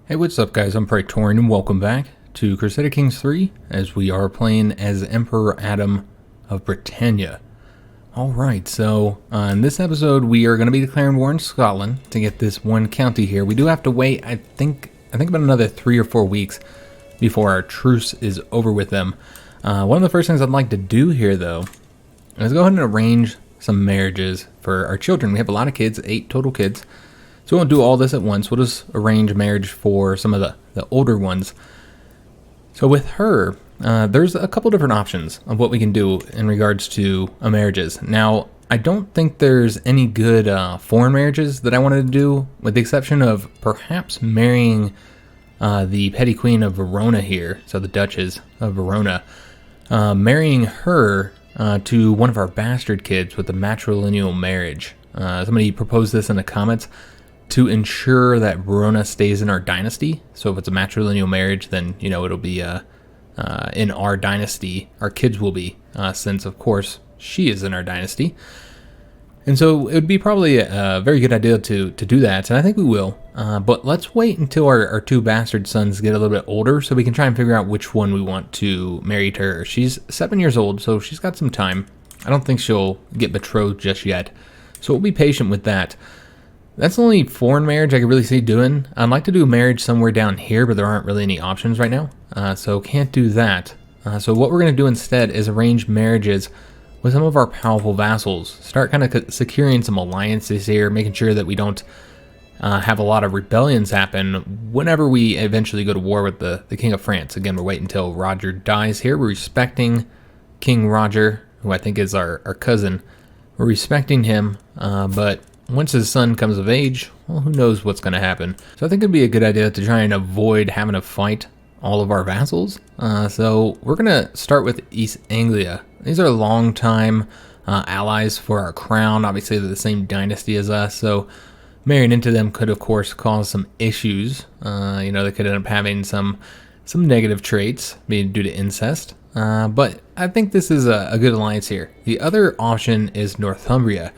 Hey, what's up guys? I'm Praetorian and welcome back to Crusader Kings III as we are playing as Emperor Adam of Britannia. Alright, so in this episode we are going to be declaring war in Scotland to get this one county here. We do have to wait, I think about another 3 or 4 weeks before our truce is over with them. One of the first things I'd like to do here though is go ahead and arrange some marriages for our children. We have a lot of kids, 8 total kids. So we won't do all this at once. We'll just arrange marriage for some of the older ones. So with her, there's a couple different options of what we can do in regards to marriages. Now, I don't think there's any good foreign marriages that I wanted to do, with the exception of perhaps marrying the petty queen of Verona here, so the Duchess of Verona, marrying her to one of our bastard kids with a matrilineal marriage. Somebody proposed this in the comments, to ensure that Verona stays in our dynasty. So if it's a matrilineal marriage, then, you know, it'll be in our dynasty. Our kids will be, since, of course, she is in our dynasty. And so it would be probably a very good idea to do that, and I think we will. But let's wait until our 2 bastard sons get a little bit older so we can try and figure out which one we want to marry to her. She's 7 years old, so she's got some time. I don't think she'll get betrothed just yet. So we'll be patient with that. That's the only foreign marriage I could really see doing. I'd like to do a marriage somewhere down here, but there aren't really any options right now. So can't do that. So what we're going to do instead is arrange marriages with some of our powerful vassals. Start kind of securing some alliances here, making sure that we don't have a lot of rebellions happen whenever we eventually go to war with the King of France. Again, we're waiting until Roger dies here. We're respecting King Roger, who I think is our cousin. We're respecting him, but once his son comes of age, well, who knows what's going to happen. So I think it'd be a good idea to try and avoid having to fight all of our vassals. So we're going to start with East Anglia. These are longtime allies for our crown. Obviously, they're the same dynasty as us, so marrying into them could, of course, cause some issues. You know, they could end up having some negative traits, being due to incest. But I think this is a good alliance here. The other option is Northumbria.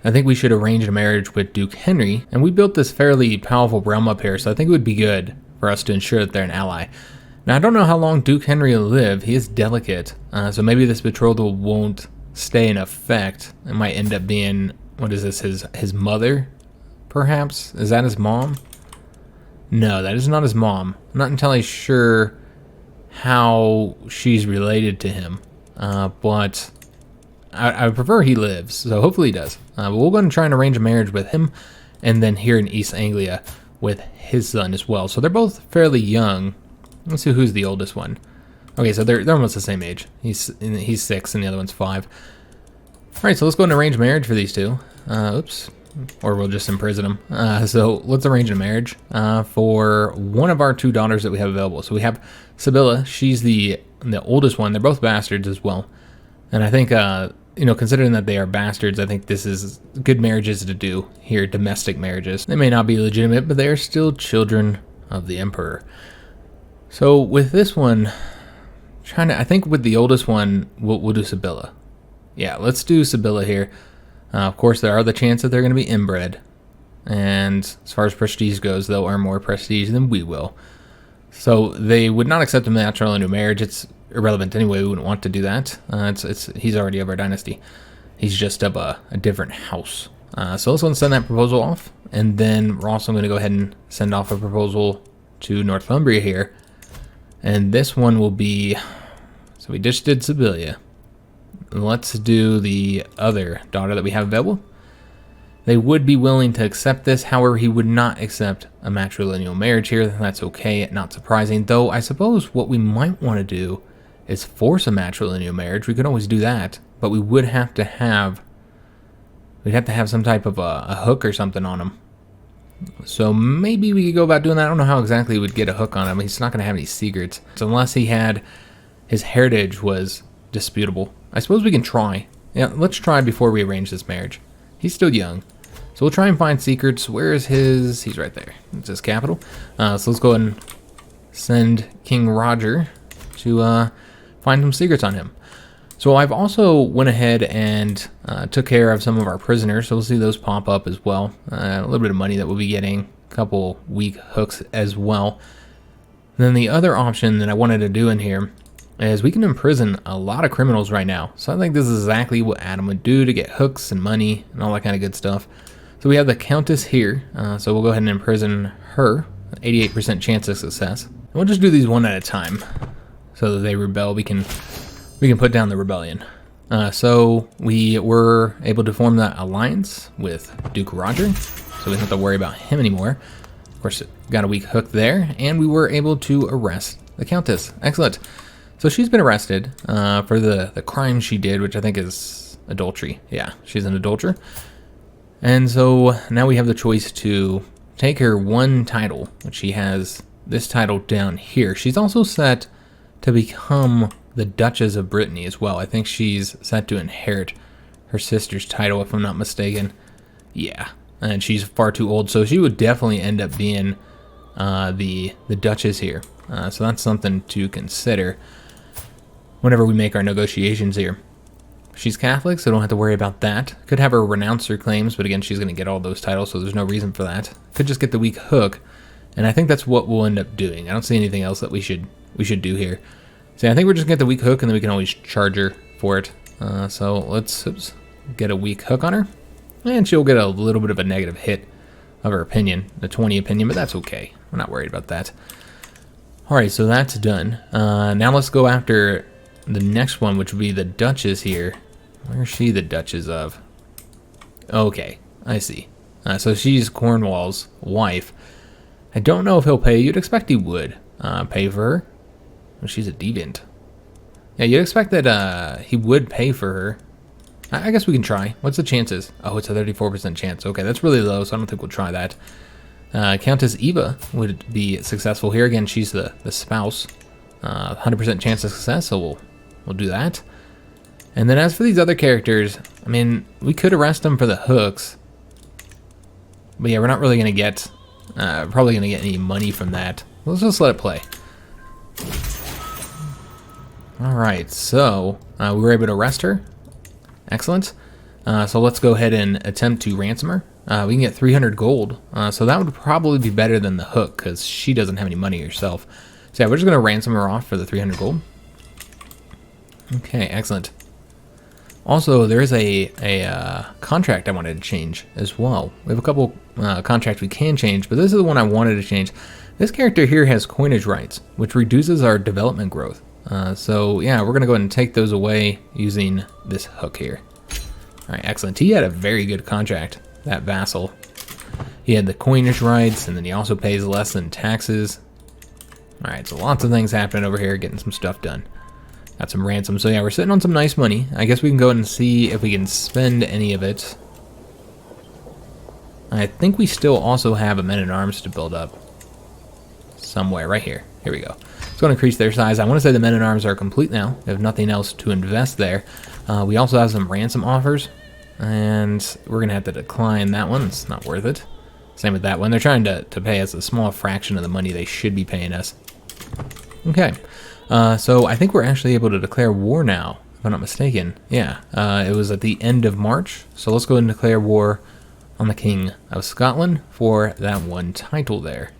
I think we should arrange a marriage with Duke Henry, and we built this fairly powerful realm up here, so I think it would be good for us to ensure that they're an ally. Now, I don't know how long Duke Henry will live. He is delicate, so maybe this betrothal won't stay in effect. It might end up being, what is this, his mother, perhaps? Is that his mom? No, that is not his mom. I'm not entirely sure how she's related to him, but I would prefer he lives, so hopefully he does. But we'll go and try and arrange a marriage with him, and then here in East Anglia with his son as well. So they're both fairly young. Let's see who's the oldest one. Okay, so they're almost the same age. He's 6 and the other one's 5. All right, so let's go and arrange marriage for these two. Oops, or we'll just imprison them. So let's arrange a marriage for one of our 2 daughters that we have available. So we have Sibylla. She's the oldest one. They're both bastards as well. And I think, you know, considering that they are bastards, I think this is good marriages to do here, domestic marriages. They may not be legitimate, but they are still children of the emperor. So with this one, I think with the oldest one, we'll do Sibylla. Yeah, let's do Sibylla here. Of course, there are the chance that they're going to be inbred. And as far as prestige goes, they'll earn more prestige than we will. So they would not accept a matrilineal marriage. It's irrelevant anyway. We wouldn't want to do that. He's already of our dynasty. He's just of a different house. So let's go and send that proposal off, and then we're also going to go ahead and send off a proposal to Northumbria here, and this one will be, so we just did Sibylla. Let's do the other daughter that we have available. They would be willing to accept this, however, he would not accept a matrilineal marriage here. That's okay, not surprising, though I suppose what we might want to do is force a matrilineal marriage. We could always do that, but we would have to have, some type of a hook or something on him. So maybe we could go about doing that. I don't know how exactly we would get a hook on him. He's not going to have any secrets. So unless his heritage was disputable. I suppose we can try. Yeah, let's try before we arrange this marriage. He's still young. So we'll try and find secrets. Where is his? He's right there. It's his capital. So let's go ahead and send King Roger to find some secrets on him. So I've also went ahead and took care of some of our prisoners. So we'll see those pop up as well. A little bit of money that we'll be getting. couple weak hooks as well. Then the other option that I wanted to do in here is we can imprison a lot of criminals right now. So I think this is exactly what Adam would do to get hooks and money and all that kind of good stuff. So we have the Countess here, so we'll go ahead and imprison her, 88% chance of success. And we'll just do these one at a time, so that they rebel. We can put down the rebellion. So we were able to form that alliance with Duke Roger, so we don't have to worry about him anymore. Of course, got a weak hook there, and we were able to arrest the Countess. Excellent. So she's been arrested for the crime she did, which I think is adultery. Yeah, she's an adulterer. And so now we have the choice to take her one title, which she has this title down here. She's also set to become the Duchess of Brittany as well. I think she's set to inherit her sister's title, if I'm not mistaken. Yeah, and she's far too old, so she would definitely end up being the Duchess here. So that's something to consider whenever we make our negotiations here. She's Catholic, so don't have to worry about that. Could have her renounce her claims, but again, she's going to get all those titles, so there's no reason for that. Could just get the weak hook, and I think that's what we'll end up doing. I don't see anything else that we should do here. So I think we're just going to get the weak hook, and then we can always charge her for it. So let's get a weak hook on her, and she'll get a little bit of a negative hit of her opinion, the 20 opinion, but that's okay. We're not worried about that. All right, so that's done. Now let's go after the next one, which would be the Duchess here. Where's she the Duchess of? Okay, I see. So she's Cornwall's wife. I don't know if he'll pay. You'd expect he would pay for her. Well, she's a deviant. Yeah, you'd expect that he would pay for her. I guess we can try. What's the chances? Oh, it's a 34% chance. Okay, that's really low, so I don't think we'll try that. Countess Eva would be successful here. Again, she's the spouse. 100% chance of success, so we'll do that. And then as for these other characters, I mean, we could arrest them for the hooks. But yeah, we're not really going to get, probably going to get any money from that. Let's just let it play. Alright, so we were able to arrest her. Excellent. So let's go ahead and attempt to ransom her. We can get 300 gold. So that would probably be better than the hook, because she doesn't have any money herself. So yeah, we're just going to ransom her off for the 300 gold. Okay, excellent. Also, there is a contract I wanted to change as well. We have a couple contracts we can change, but this is the one I wanted to change. This character here has coinage rights, which reduces our development growth. So yeah, we're going to go ahead and take those away using this hook here. All right, excellent. He had a very good contract, that vassal. He had the coinage rights, and then he also pays less than taxes. All right, so lots of things happening over here, getting some stuff done. Got some ransom. So yeah, we're sitting on some nice money. I guess we can go ahead and see if we can spend any of it. I think we still also have a men-at-arms to build up. Somewhere, right here. Here we go. It's going to increase their size. I want to say the men-at-arms are complete now. We have nothing else to invest there. We also have some ransom offers. And we're going to have to decline that one. It's not worth it. Same with that one. They're trying to pay us a small fraction of the money they should be paying us. Okay. So I think we're actually able to declare war now, if I'm not mistaken. Yeah, it was at the end of March. So let's go ahead and declare war on the King of Scotland for that one title there.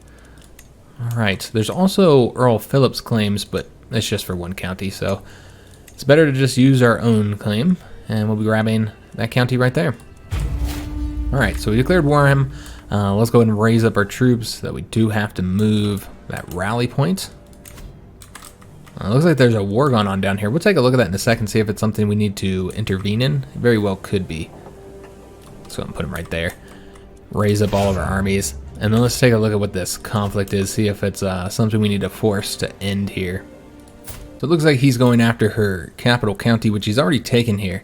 All right, there's also Earl Philip's claims, but it's just for one county, so it's better to just use our own claim, and we'll be grabbing that county right there. All right, so we declared war on him. Let's go ahead and raise up our troops so that we do have to move that rally point. Looks like there's a war going on down here. We'll take a look at that in a second, see if it's something we need to intervene in. It very well could be. Let's go ahead and put them right there. Raise up all of our armies. And then let's take a look at what this conflict is, see if it's something we need to force to end here. So it looks like he's going after her capital county, which he's already taken here.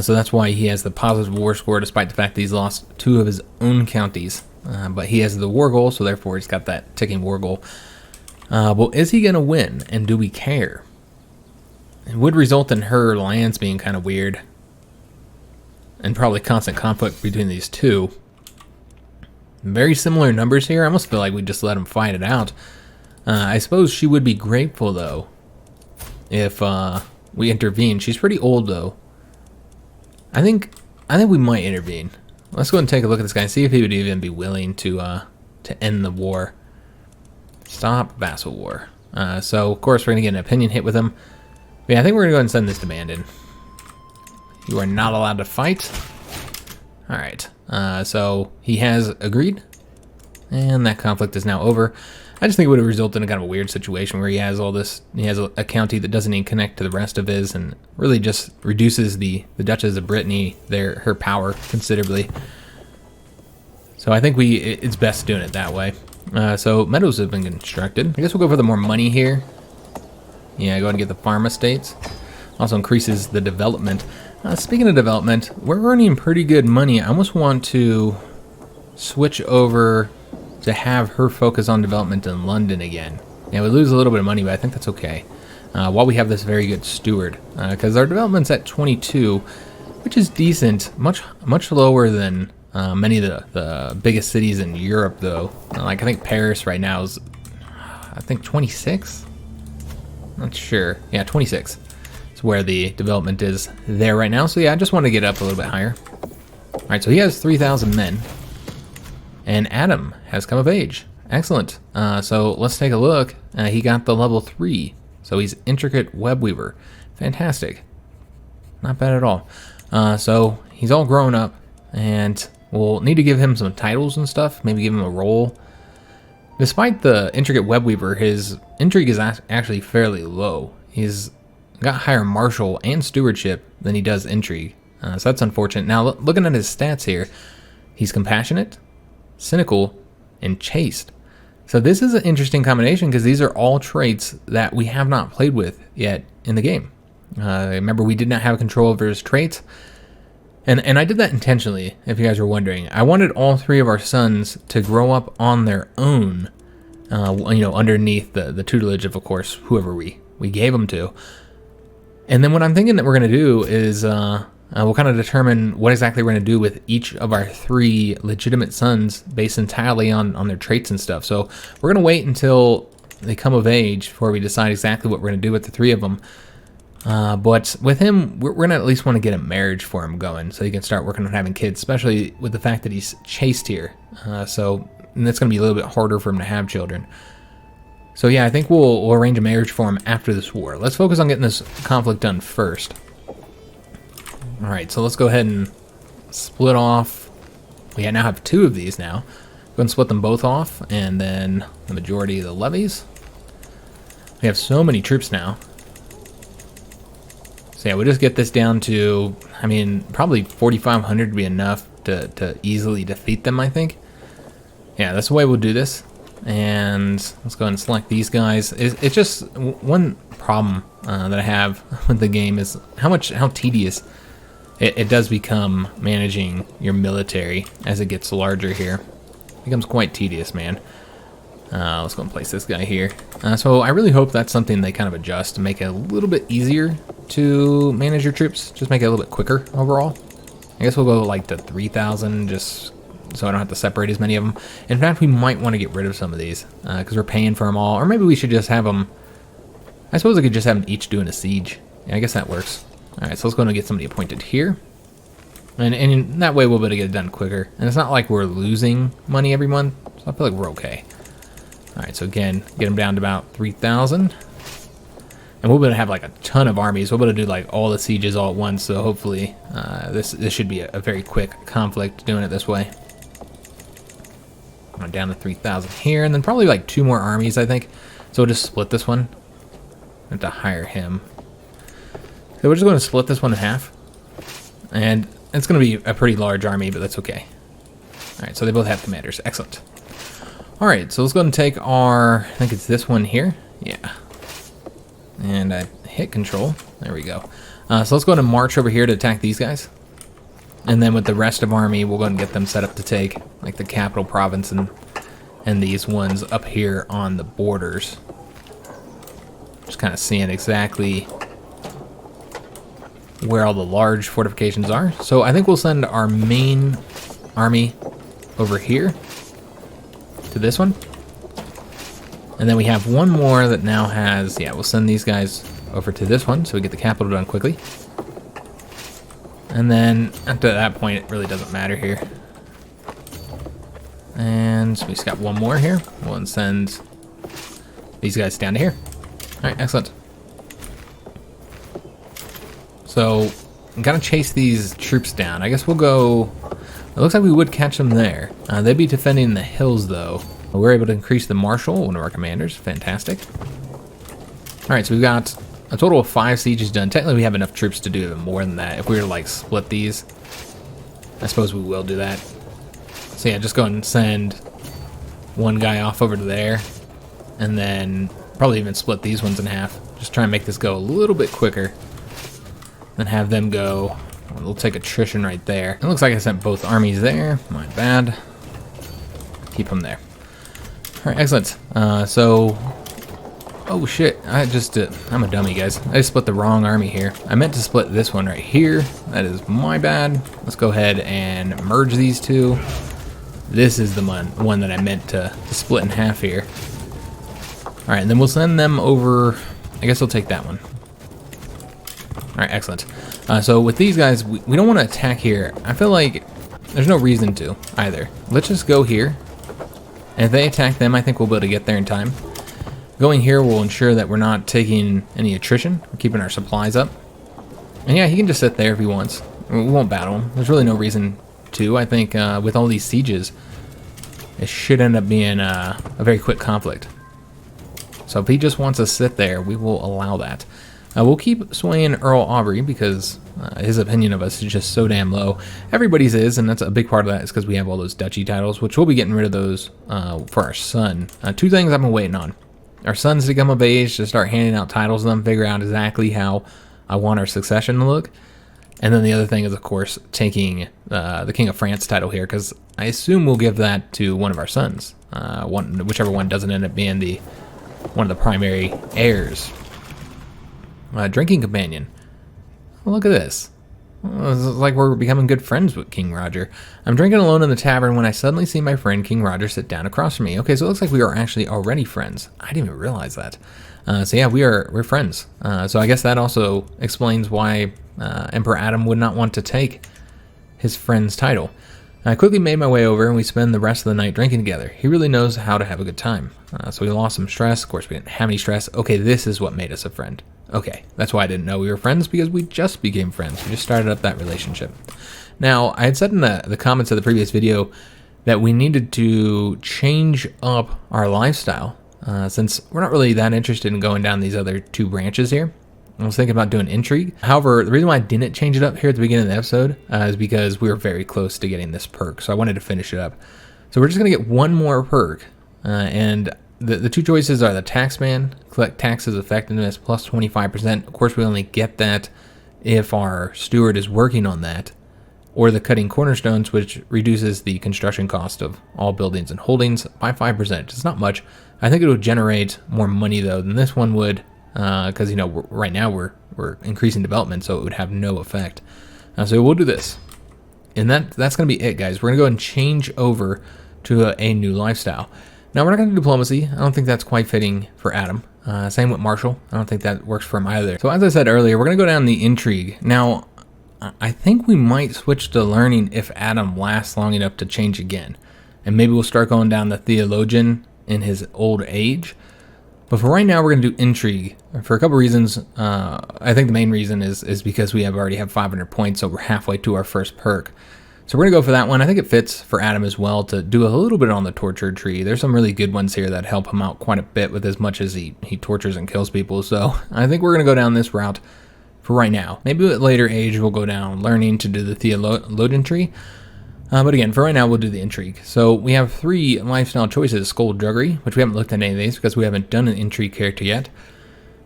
So that's why he has the positive war score, despite the fact that he's lost 2 of his own counties. But he has the war goal, so therefore he's got that ticking war goal. Well, is he going to win, and do we care? It would result in her lands being kind of weird. And probably constant conflict between these two. Very similar numbers here. I almost feel like we just let him fight it out. I suppose she would be grateful, though, if we intervene. She's pretty old, though. I think we might intervene. Let's go ahead and take a look at this guy and see if he would even be willing to to end the war. Stop vassal war. So, of course, we're going to get an opinion hit with him. But yeah, I think we're going to go ahead and send this demand in. You are not allowed to fight. Alright, so he has agreed. And that conflict is now over. I just think it would have resulted in kind of a weird situation where he has all this, he has a county that doesn't even connect to the rest of his, and really just reduces the Duchess of Brittany, her power considerably. So I think it's best doing it that way. So meadows have been constructed. I guess we'll go for the more money here. Yeah, go ahead and get the farm estates. Also increases the development. Speaking of development, we're earning pretty good money. I almost want to switch over to have her focus on development in London again. Yeah, we lose a little bit of money, but I think that's okay. While we have this very good steward, because our development's at 22, which is decent, much lower than many of the biggest cities in Europe, though. Like I think Paris right now is, I think 26. Not sure. Yeah, 26. It's where the development is there right now. So yeah, I just want to get up a little bit higher. All right, so he has 3,000 men. And Adam has come of age. Excellent. So let's take a look. He got the level 3. So he's intricate web weaver. Fantastic. Not bad at all. So he's all grown up, and we'll need to give him some titles and stuff. Maybe give him a role. Despite the intricate web weaver, his intrigue is actually fairly low. He's got higher martial and stewardship than he does intrigue. So that's unfortunate. Now looking at his stats here, he's compassionate, cynical, and chaste. So this is an interesting combination because these are all traits that we have not played with yet in the game. Remember, we did not have control over his traits, and I did that intentionally, if you guys were wondering. I wanted all 3 of our sons to grow up on their own, underneath the tutelage of course, whoever we gave them to. And then what I'm thinking that we're going to do is we'll kind of determine what exactly we're going to do with each of our 3 legitimate sons based entirely on their traits and stuff. So we're going to wait until they come of age before we decide exactly what we're going to do with the 3 of them. But with him, we're going to at least want to get a marriage for him going so he can start working on having kids, especially with the fact that he's chaste here. So that's going to be a little bit harder for him to have children. So yeah, I think we'll arrange a marriage for him after this war. Let's focus on getting this conflict done first. All right, so let's go ahead and split off. We now have 2 of these now. Go ahead and split them both off, and then the majority of the levies. We have so many troops now. So yeah, we'll just get this down to, I mean, probably 4,500 would be enough to easily defeat them, I think. Yeah, that's the way we'll do this. And let's go ahead and select these guys. It's just one problem that I have with the game is how tedious it does become managing your military as it gets larger here. It becomes quite tedious, man. Let's go and place this guy here. So I really hope that's something they kind of adjust to make it a little bit easier to manage your troops. Just make it a little bit quicker overall. I guess we'll go like to 3,000 just so I don't have to separate as many of them. In fact, we might want to get rid of some of these because we're paying for them all. Or maybe we should just have them... I suppose I could just have them each doing a siege. Yeah, I guess that works. Alright, so let's go and get somebody appointed here. And in that way we'll be able to get it done quicker. And it's not like we're losing money every month, so I feel like we're okay. Alright, so again, get them down to about 3,000. And we'll be able to have like a ton of armies. We'll be able to do like all the sieges all at once, so hopefully this should be a very quick conflict doing it this way. I'm down to 3,000 here, and then probably like 2 more armies, I think. So we'll just split this one. I have to hire him. So we're just going to split this one in half. And it's going to be a pretty large army, but that's okay. Alright, so they both have commanders. Excellent. Alright, so let's go ahead and take our... I think it's this one here. Yeah. And I hit control. There we go. So let's go ahead and march over here to attack these guys. And then with the rest of army, we'll go ahead and get them set up to take like the capital province and these ones up here on the borders. Just kind of seeing exactly where all the large fortifications are. So I think we'll send our main army over here to this one. And then we have one more that now has, yeah, we'll send these guys over to this one so we get the capital done quickly. And then after that point, it really doesn't matter here. And so we just got one more here. We'll send these guys down to here. Alright, excellent. So, I'm gonna chase these troops down. I guess we'll go... It looks like we would catch them there. They'd be defending the hills, though. We're able to increase the marshal, one of our commanders. Fantastic. Alright, so we've got a total of 5 sieges done. Technically, we have enough troops to do even more than that. If we were to, like, split these, I suppose we will do that. So yeah, just go ahead and send one guy off over to there. And then probably even split these ones in half. Just try and make this go a little bit quicker. Then have them go. We'll take attrition right there. It looks like I sent both armies there. My bad. Keep them there. Alright, excellent. Oh shit, I'm a dummy, guys. I just split the wrong army here. I meant to split this one right here. That is my bad. Let's go ahead and merge these two. This is the one that I meant to split in half here. Alright, and then we'll send them over. I guess we'll take that one. Alright, excellent. So with these guys, we don't want to attack here. I feel like there's no reason to either. Let's just go here. And if they attack them, I think we'll be able to get there in time. Going here will ensure that we're not taking any attrition. We're keeping our supplies up. And yeah, he can just sit there if he wants. We won't battle him. There's really no reason to. I think with all these sieges, it should end up being a very quick conflict. So if he just wants to sit there, we will allow that. We'll keep swaying Earl Aubrey because his opinion of us is just so damn low. Everybody's is, and that's a big part of that is because we have all those duchy titles, which we'll be getting rid of those for our son. 2 things I've been waiting on. Our sons to come of age, to start handing out titles to them, figure out exactly how I want our succession to look. And then the other thing is, of course, taking the King of France title here, because I assume we'll give that to one of our sons. Whichever one doesn't end up being one of the primary heirs. Drinking companion. Well, look at this. It's like we're becoming good friends with King Roger. I'm drinking alone in the tavern when I suddenly see my friend King Roger sit down across from me. Okay, so it looks like we are actually already friends. I didn't even realize that. So yeah, we're friends. So I guess that also explains why Emperor Adam would not want to take his friend's title. I quickly made my way over and we spend the rest of the night drinking together. He really knows how to have a good time. So we lost some stress. Of course, we didn't have any stress. Okay, this is what made us a friend. Okay, that's why I didn't know we were friends, because we just became friends. We just started up that relationship. Now, I had said in the comments of the previous video that we needed to change up our lifestyle, since we're not really that interested in going down these other 2 branches here. I was thinking about doing intrigue. However, the reason why I didn't change it up here at the beginning of the episode is because we were very close to getting this perk, so I wanted to finish it up. So we're just going to get one more perk, and the 2 choices are the Taxman, collect taxes effectiveness plus 25%. Of course, we only get that if our steward is working on that, or the Cutting Cornerstones, which reduces the construction cost of all buildings and holdings by 5%. It's not much. I think it would generate more money, though, than this one would, because, you know, right now we're increasing development, so it would have no effect. So we'll do this. And that's going to be it, guys. We're going to go and change over to a new lifestyle. Now, we're not going to do diplomacy. I don't think that's quite fitting for Adam. Same with Marshall. I don't think that works for him either. So as I said earlier, we're going to go down the intrigue. Now, I think we might switch to learning if Adam lasts long enough to change again. And maybe we'll start going down the theologian in his old age. But for right now, we're going to do intrigue for a couple reasons. I think the main reason is because we already have 500 points, so we're halfway to our first perk. So we're going to go for that one. I think it fits for Adam as well to do a little bit on the torture tree. There's some really good ones here that help him out quite a bit with as much as he tortures and kills people. So I think we're going to go down this route for right now. Maybe at later age we'll go down learning to do the theologian tree. But again, for right now we'll do the intrigue. So we have 3 lifestyle choices. Skullduggery, which we haven't looked at any of these because we haven't done an intrigue character yet.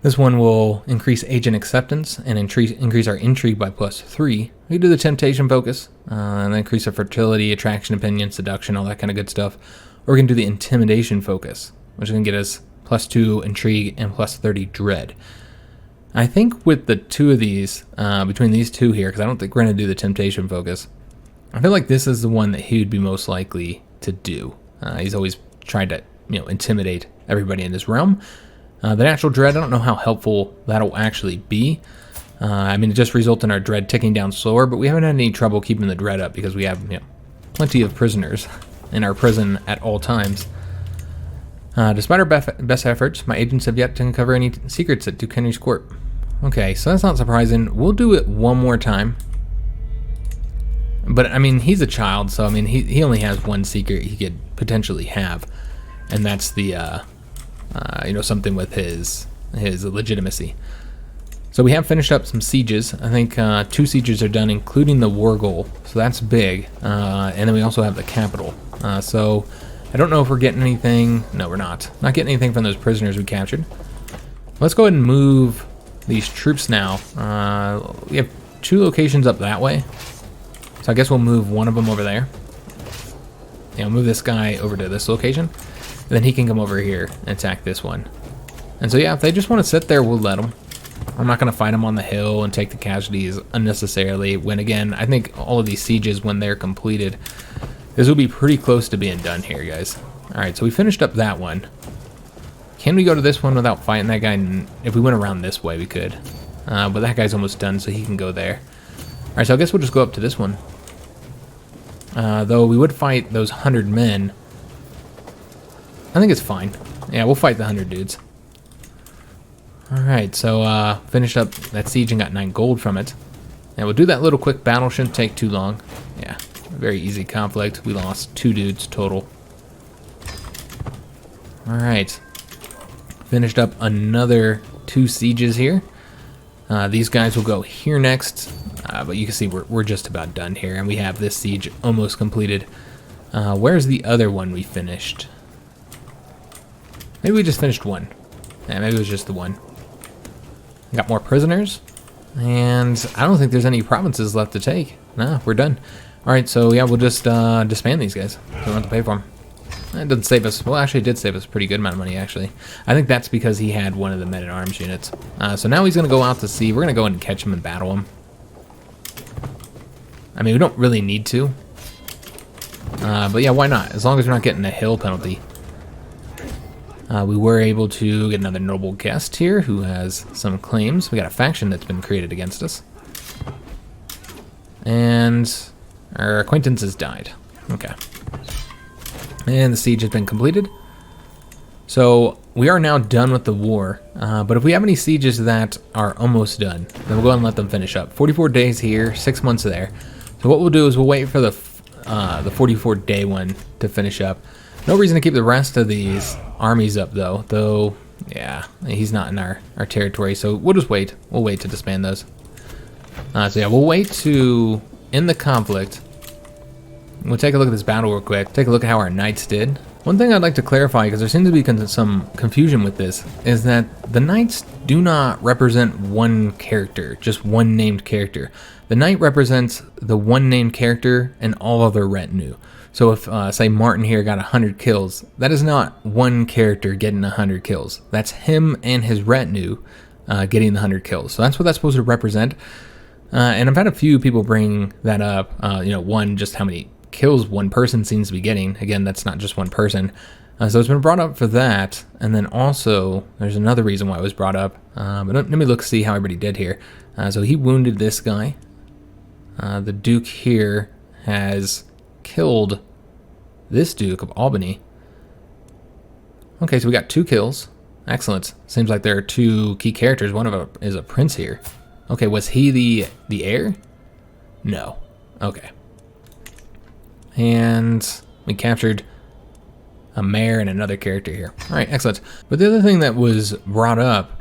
This one will increase agent acceptance and increase our intrigue by +3. We can do the temptation focus, and increase our fertility, attraction, opinion, seduction, all that kind of good stuff. Or we can do the intimidation focus, which is going to get us +2 intrigue and +30 dread. I think with the 2 of these, between these 2 here, because I don't think we're going to do the temptation focus, I feel like this is the one that he would be most likely to do. He's always tried to, intimidate everybody in this realm. The natural dread, I don't know how helpful that'll actually be. It just results in our dread ticking down slower, but we haven't had any trouble keeping the dread up because we have, plenty of prisoners. in our prison at all times. Despite our best efforts, my agents have yet to uncover any secrets at Duke Henry's court. Okay, so that's not surprising. We'll do it one more time. But, I mean, he's a child, so, I mean, he only has one secret he could potentially have. And that's the, you know, something with his legitimacy. So we have finished up some sieges. I think 2 sieges are done, including the war goal. So that's big. And then we also have the capital. So I don't know if we're getting anything. No, we're not. Not getting anything from those prisoners we captured. Let's go ahead and move these troops now. We have 2 locations up that way. So I guess we'll move one of them over there. Yeah, we'll move this guy over to this location. And then he can come over here and attack this one. And so yeah, if they just want to sit there, we'll let them. I'm not going to fight them on the hill and take the casualties unnecessarily, when again, I think all of these sieges, when they're completed, this will be pretty close to being done here, guys. Alright, so we finished up that one. Can we go to this one without fighting that guy? If we went around this way, we could. But that guy's almost done, so he can go there. Alright, so I guess we'll just go up to this one. Though we would fight those 100 men. I think it's fine. Yeah, we'll fight the 100 dudes. Alright, so finished up that siege and got 9 gold from it. And we'll do that little quick battle, shouldn't take too long. Yeah, very easy conflict. We lost 2 dudes total. Alright. Finished up another 2 sieges here. These guys will go here next. But you can see we're just about done here. And we have this siege almost completed. Where's the other one we finished? Maybe we just finished one. Yeah, maybe it was just the one. Got more prisoners. And I don't think there's any provinces left to take. Nah, we're done. Alright, so yeah, we'll just disband these guys. We don't have to pay for them. It doesn't save us. Well, actually, it did save us a pretty good amount of money, actually. I think that's because he had one of the men-at-arms units. So now he's going to go out to sea. We're going to go and catch him and battle him. I mean, we don't really need to. But yeah, why not? As long as we're not getting a hill penalty. We were able to get another noble guest here who has some claims. We got a faction that's been created against us. And our acquaintance has died. Okay. And the siege has been completed. So we are now done with the war. But if we have any sieges that are almost done, then we'll go ahead and let them finish up. 44 days here, 6 months there. So what we'll do is we'll wait for the 44-day one to finish up. No reason to keep the rest of these armies up, though. Yeah, he's not in our territory, so we'll just wait. We'll wait to disband those. So yeah, we'll wait to end the conflict. We'll take a look at this battle real quick. Take a look at how our knights did. One thing I'd like to clarify, because there seems to be some confusion with this, is that the knights do not represent one character, just one named character. The knight represents the one named character and all of their retinue. So if, say, Martin here got 100 kills, that is not one character getting 100 kills. That's him and his retinue getting the 100 kills. So that's what that's supposed to represent. And I've had a few people bring that up, you know, just how many kills one person seems to be getting. Again, that's not just one person. So it's been brought up for that. And then also, there's another reason why it was brought up. But let me see how everybody did here. So he wounded this guy. The Duke here has killed this Duke of Albany. Okay, so we got 2 kills. Excellent. Seems like there are 2 key characters. One of them is a prince here. Okay, was he the heir? No. Okay. And we captured a mayor and another character here. All right, excellent. But the other thing that was brought up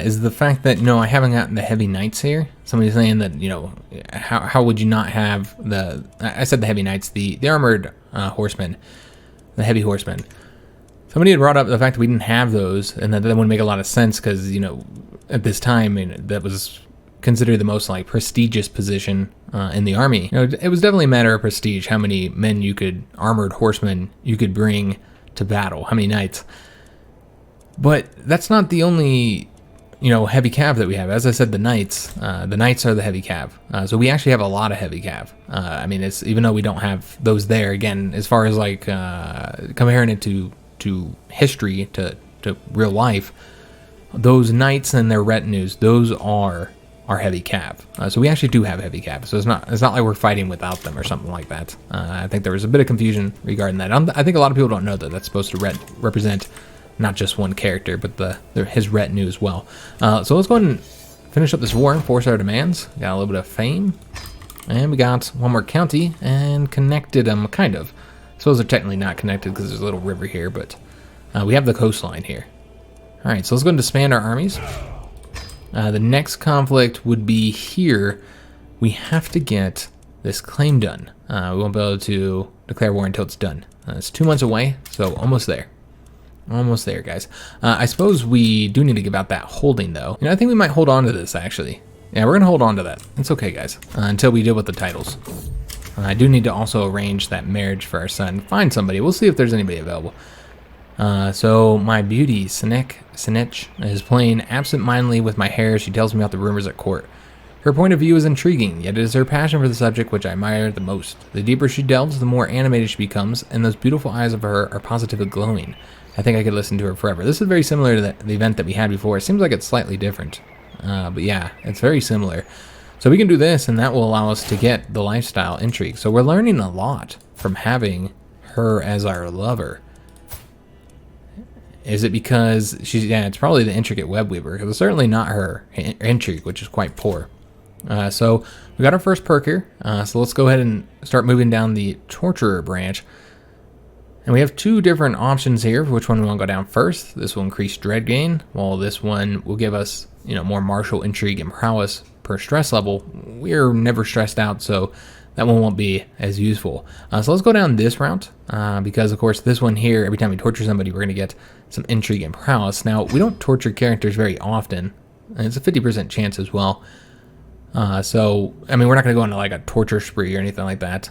is the fact that, no, I haven't gotten the heavy knights here. Somebody's saying that, you know, how would you not have I said the heavy knights, the armored horsemen, the heavy horsemen. Somebody had brought up the fact that we didn't have those, and that wouldn't make a lot of sense because, you know, at this time, I mean, that was considered the most like prestigious position in the army. You know, it was definitely a matter of prestige how many armored horsemen you could bring to battle, how many knights. But that's not the only, you know, heavy cav that we have. As I said, the knights are the heavy cav. So we actually have a lot of heavy cav. I mean, it's even though we don't have those there, again, as far as like comparing it to history, to real life, those knights and their retinues, those are our heavy cap. So we actually do have heavy cap. So it's not like we're fighting without them or something like that. I think there was a bit of confusion regarding that. I think a lot of people don't know that that's supposed to represent not just one character, but his retinue as well. So let's go ahead and finish up this war and force our demands. Got a little bit of fame. And we got one more county and connected them, kind of. I suppose they're technically not connected because there's a little river here, but we have the coastline here. All right, so let's go ahead and disband our armies. The next conflict would be here. We have to get this claim done. We won't be able to declare war until it's done. It's 2 months away, so almost there. Almost there, guys. I suppose we do need to give out that holding, though. I think we might hold on to this, actually. Yeah, we're going to hold on to that. It's okay, guys, until we deal with the titles. I do need to also arrange that marriage for our son. Find somebody. We'll see if there's anybody available. So my beauty, Sinech, is playing absent-mindedly with my hair. She tells me about the rumors at court. Her point of view is intriguing, yet it is her passion for the subject which I admire the most. The deeper she delves, the more animated she becomes, and those beautiful eyes of her are positively glowing. I think I could listen to her forever. This is very similar to the event that we had before. It seems like it's slightly different. But yeah, it's very similar. So we can do this, and that will allow us to get the lifestyle intrigue. So we're learning a lot from having her as our lover. Is it because she's, yeah, it's probably the intricate web weaver, because it's certainly not her intrigue, which is quite poor. So we got our first perk here. So let's go ahead and start moving down the torturer branch. And we have 2 different options here for which one we want to go down first. This will increase dread gain, while this one will give us, more martial intrigue and prowess per stress level. We're never stressed out, so that one won't be as useful. So let's go down this route, because of course this one here, every time we torture somebody, we're going to get some intrigue and prowess. Now, we don't torture characters very often, and it's a 50% chance as well. So, I mean, we're not going to go into like a torture spree or anything like that.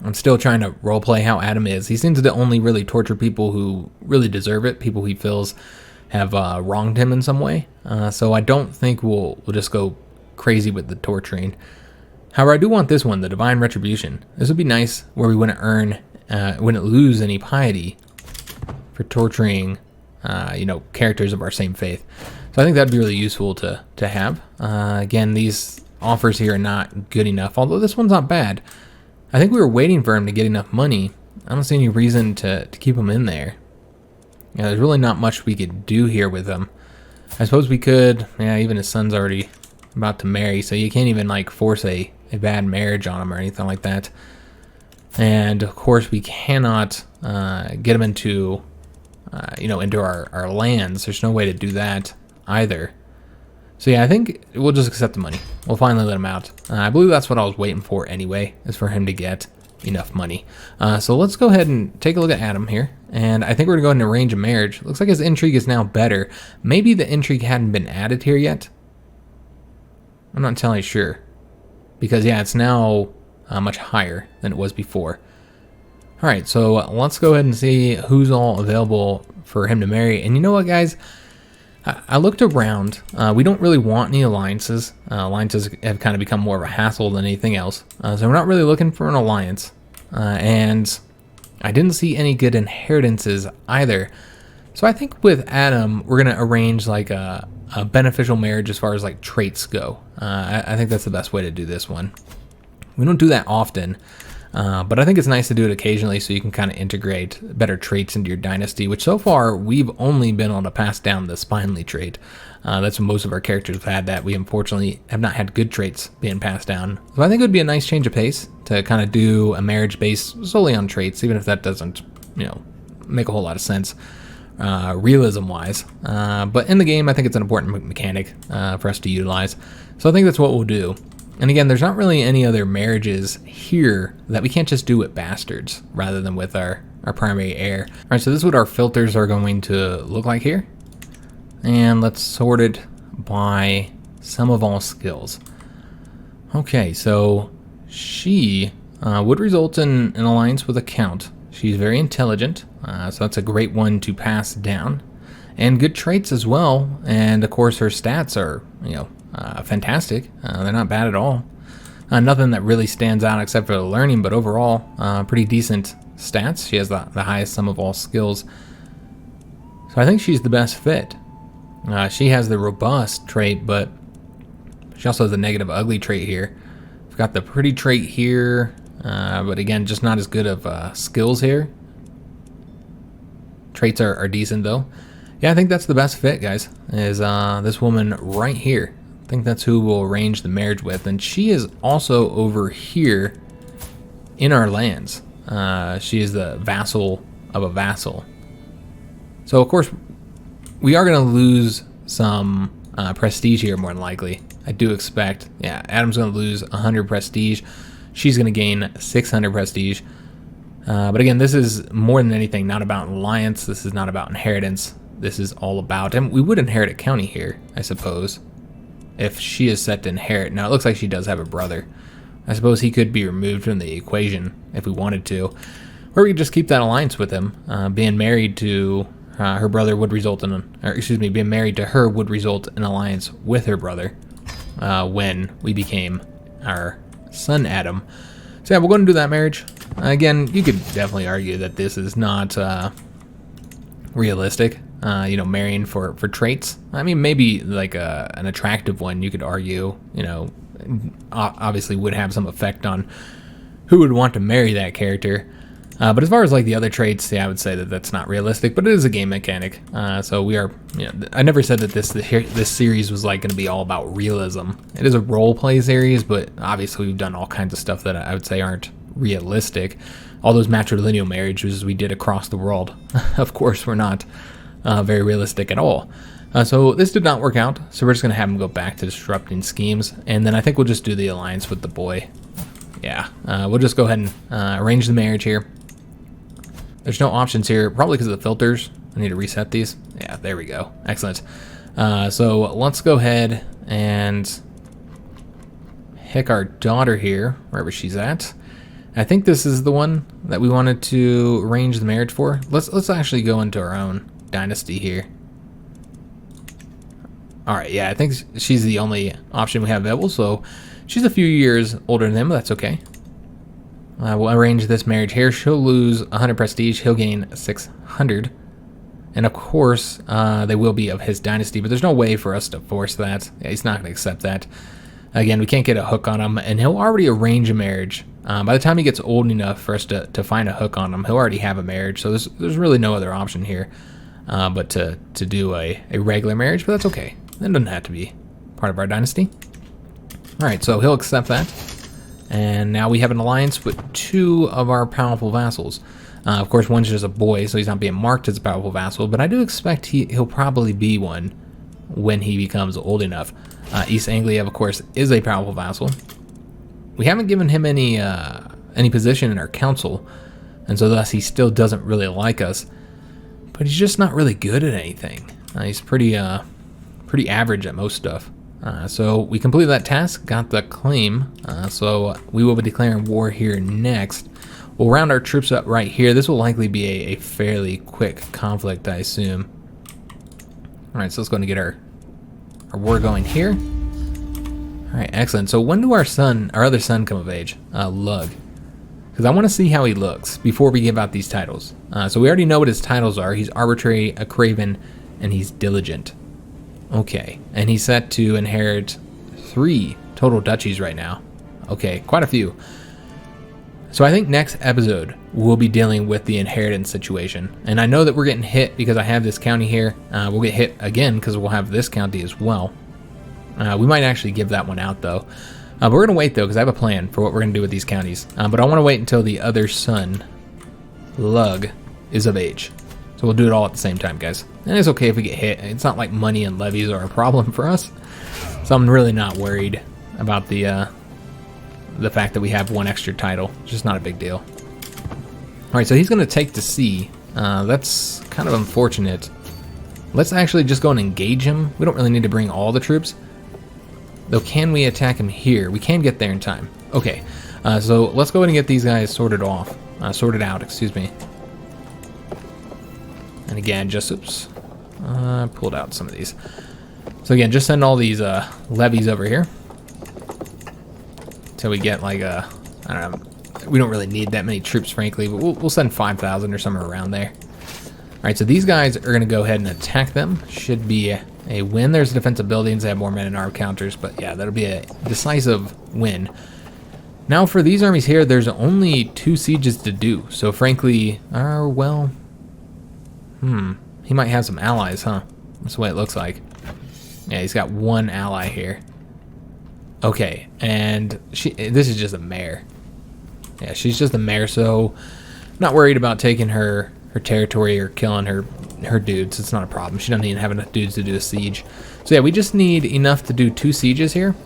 I'm still trying to roleplay how Adam is. He seems to only really torture people who really deserve it, people he feels have wronged him in some way. So I don't think we'll just go crazy with the torturing. However, I do want this one, the Divine Retribution. This would be nice where we wouldn't lose any piety for torturing, characters of our same faith. So I think that'd be really useful to have. Again, these offers here are not good enough, although this one's not bad. I think we were waiting for him to get enough money. I don't see any reason to keep him in there. There's really not much we could do here with him. I suppose we could, even his son's already about to marry, so you can't even like force a bad marriage on him or anything like that. And of course we cannot get him into, into our lands. There's no way to do that either. So yeah, I think we'll just accept the money. We'll finally let him out. I believe that's what I was waiting for anyway, is for him to get enough money. So let's go ahead and take a look at Adam here. And I think we're going to go ahead and arrange a marriage. Looks like his intrigue is now better. Maybe the intrigue hadn't been added here yet. I'm not entirely sure. Because yeah, it's now much higher than it was before. Alright, so let's go ahead and see who's all available for him to marry. And you know what, guys? I looked around. We don't really want any alliances. Alliances have kind of become more of a hassle than anything else. So we're not really looking for an alliance. And I didn't see any good inheritances either. So I think with Adam, we're going to arrange like a beneficial marriage as far as like traits go. I think that's the best way to do this one. We don't do that often. But I think it's nice to do it occasionally so you can kind of integrate better traits into your dynasty, which so far we've only been able to pass down the spinely trait. That's when most of our characters have had that. We unfortunately have not had good traits being passed down. So I think it would be a nice change of pace to kind of do a marriage based solely on traits, even if that doesn't, make a whole lot of sense realism-wise. But in the game, I think it's an important mechanic for us to utilize. So I think that's what we'll do. And again, there's not really any other marriages here that we can't just do with bastards rather than with our primary heir. All right, so this is what our filters are going to look like here. And let's sort it by sum of all skills. Okay, so she would result in an alliance with a count. She's very intelligent, so that's a great one to pass down. And good traits as well. And of course, her stats are, fantastic. They're not bad at all. Nothing that really stands out except for the learning, but overall, pretty decent stats. She has the highest sum of all skills. So I think she's the best fit. She has the robust trait, but She also has a negative ugly trait here. We've got the pretty trait here, but again, just not as good of skills here. Traits are decent though. Yeah, I think that's the best fit, guys, is this woman right here. I think that's who we'll arrange the marriage with, and she is also over here in our lands. She is the vassal of a vassal. So, of course, we are going to lose some prestige here, more than likely. I do expect. Yeah, Adam's going to lose 100 prestige. She's going to gain 600 prestige. But again, this is more than anything not about alliance. This is not about inheritance. This is all about, and we would inherit a county here, I suppose, if she is set to inherit. Now, it looks like she does have a brother. I suppose he could be removed from the equation if we wanted to. Or we could just keep that alliance with him. Being married to her brother would result in, being married to her would result in alliance with her brother when we became our son Adam. So yeah, we're going to do that marriage. Again, you could definitely argue that this is not realistic. Marrying for traits. I mean, maybe like an attractive one, you could argue, obviously would have some effect on who would want to marry that character. But as far as like the other traits, yeah, I would say that that's not realistic, but it is a game mechanic. So we are, I never said that this series was like going to be all about realism. It is a role play series, but obviously we've done all kinds of stuff that I would say aren't realistic. All those matrilineal marriages we did across the world, of course, were not very realistic at all. So this did not work out, so we're just going to have him go back to disrupting schemes, and then I think we'll just do the alliance with the boy. Yeah, we'll just go ahead and arrange the marriage here. There's no options here, probably because of the filters. I need to reset these. Yeah, there we go. Excellent. So let's go ahead and pick our daughter here, wherever she's at. I think this is the one that we wanted to arrange the marriage for. Let's actually go into our own dynasty here. All right, yeah, I think she's the only option we have available, so she's a few years older than him, but that's okay. We'll arrange this marriage here. She'll lose 100 prestige, he'll gain 600. And of course, they will be of his dynasty, but there's no way for us to force that. Yeah, he's not going to accept that. Again, we can't get a hook on him, and he'll already arrange a marriage. By the time he gets old enough for us to find a hook on him, he'll already have a marriage, so there's really no other option here but to do a regular marriage, but that's okay. That doesn't have to be part of our dynasty. All right, so he'll accept that. And now we have an alliance with two of our powerful vassals. Of course, one's just a boy, so he's not being marked as a powerful vassal, but I do expect he'll probably be one when he becomes old enough. East Anglia, of course, is a powerful vassal. We haven't given him any position in our council, and so thus he still doesn't really like us. But he's just not really good at anything. He's pretty average at most stuff. So we completed that task, got the claim, so we will be declaring war here next. We'll round our troops up right here. This will likely be a fairly quick conflict, I assume. Alright, so let's go and get our war going here. Alright, excellent. So when do our other son come of age? Lug. Because I want to see how he looks before we give out these titles. So we already know what his titles are. He's arbitrary, a craven, and he's diligent. Okay, and he's set to inherit 3 total duchies right now. Okay, quite a few. So I think next episode we'll be dealing with the inheritance situation. And I know that we're getting hit because I have this county here. We'll get hit again because we'll have this county as well. We might actually give that one out though. But we're going to wait though because I have a plan for what we're going to do with these counties. But I want to wait until the other son, Lug, is of age. So we'll do it all at the same time, guys. And it's okay if we get hit. It's not like money and levies are a problem for us. So I'm really not worried about the fact that we have one extra title. It's just not a big deal. All right, so he's going to take to sea. That's kind of unfortunate. Let's actually just go and engage him. We don't really need to bring all the troops. Though, can we attack him here? We can get there in time. Okay, so let's go ahead and get these guys sorted out, excuse me. And again, just, oops, pulled out some of these. So again, just send all these levies over here. Till we get like I don't know, we don't really need that many troops, frankly, but we'll send 5,000 or somewhere around there. All right, so these guys are going to go ahead and attack them. Should be a win. There's defensive buildings. They have more men and arm counters, but yeah, that'll be a decisive win. Now for these armies here, there's only 2 sieges to do. So frankly, well, he might have some allies, huh? That's the way it looks like. Yeah, he's got 1 ally here. Okay, and this is just a mare. Yeah, she's just a mare, so not worried about taking her territory or killing her dudes. It's not a problem. She doesn't even have enough dudes to do a siege. So yeah, we just need enough to do 2 sieges here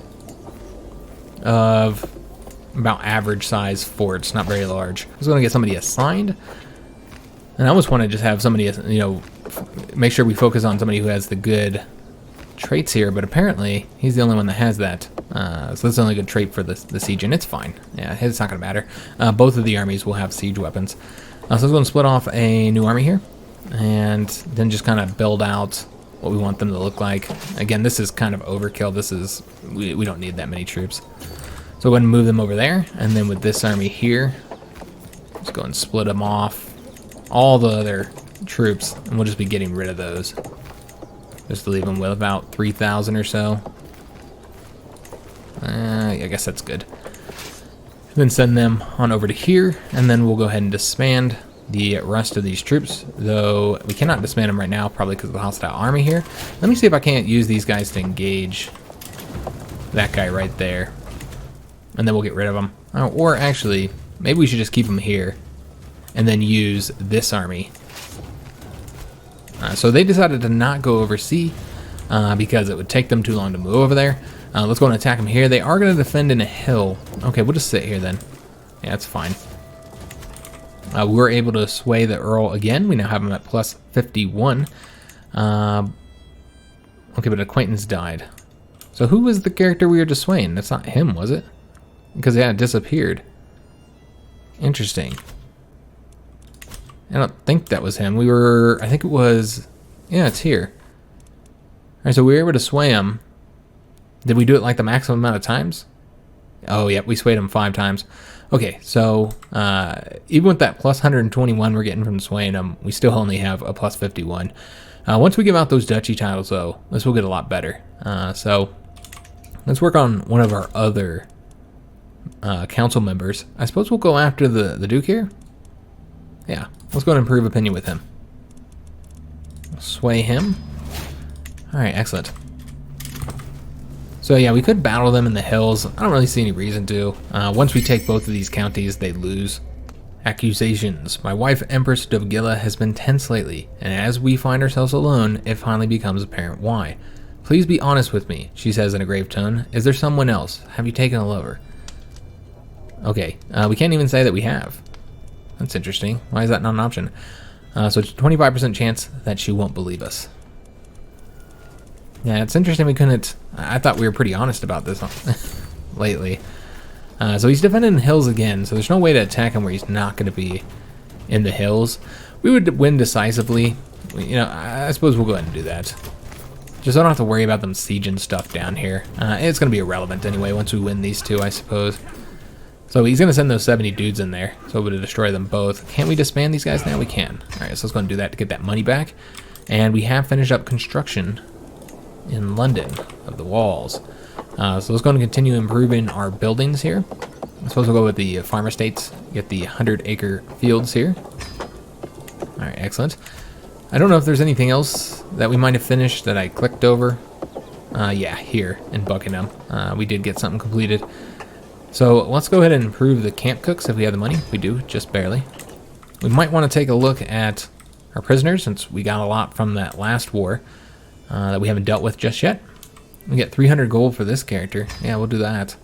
of about average size forts, not very large. I was going to get somebody assigned, and I almost want to just have somebody, you know, make sure we focus on somebody who has the good traits here, but apparently he's the only one that has that. So that's the only good trait for the siege, and it's fine. Yeah, it's not going to matter. Both of the armies will have siege weapons. So I was going to split off a new army here, and then just kind of build out what we want them to look like. Again, this is kind of overkill. This is, we don't need that many troops. So go ahead and move them over there, and then with this army here, let's go and split them off. All the other troops, and we'll just be getting rid of those. Just to leave them with about 3,000 or so. I guess that's good. Then send them on over to here, and then we'll go ahead and disband the rest of these troops, though we cannot disband them right now, probably because of the hostile army here. Let me see if I can't use these guys to engage that guy right there, and then we'll get rid of them. Or actually, maybe we should just keep them here, and then use this army. So they decided to not go over sea because it would take them too long to move over there. Let's go and attack them here. They are going to defend in a hill. Okay, we'll just sit here then. Yeah, that's fine. We were able to sway the Earl again. We now have him at plus 51. Okay, but acquaintance died. So who was the character we were just swaying? That's not him, was it? Because yeah, it disappeared. Interesting. I don't think that was him. I think it was, yeah, it's here. All right, so we were able to sway him. Did we do it like the maximum amount of times? Oh, yeah, we swayed him 5 times. Okay, so even with that plus 121 we're getting from swaying him, we still only have a plus 51. Once we give out those duchy titles, though, this will get a lot better. So let's work on one of our other council members. I suppose we'll go after the Duke here. Yeah, let's go and improve opinion with him. Sway him. All right, excellent. So yeah, we could battle them in the hills. I don't really see any reason to. Once we take both of these counties, they lose. Accusations. My wife, Empress Dovgilla, has been tense lately, and as we find ourselves alone, it finally becomes apparent why. Please be honest with me, she says in a grave tone. Is there someone else? Have you taken a lover? Okay, we can't even say that we have. That's interesting. Why is that not an option? So it's a 25% chance that she won't believe us. Yeah, it's interesting we couldn't... I thought we were pretty honest about this lately. So he's defending the hills again, so there's no way to attack him where he's not going to be in the hills. We would win decisively. You know, I suppose we'll go ahead and do that. Just don't have to worry about them sieging stuff down here. It's going to be irrelevant anyway once we win these two, I suppose. So he's going to send those 70 dudes in there, so we're going to destroy them both. Can't we disband these guys now? We can. All right, so let's go and do that to get that money back. And we have finished up construction in London of the walls. So let's go and continue improving our buildings here. I suppose we'll go with the farm estates, get the 100-acre fields here. All right, excellent. I don't know if there's anything else that we might have finished that I clicked over. Yeah, here in Buckingham. We did get something completed. So let's go ahead and improve the camp cooks if we have the money. We do, just barely. We might want to take a look at our prisoners since we got a lot from that last war that we haven't dealt with just yet. We get 300 gold for this character. Yeah, we'll do that.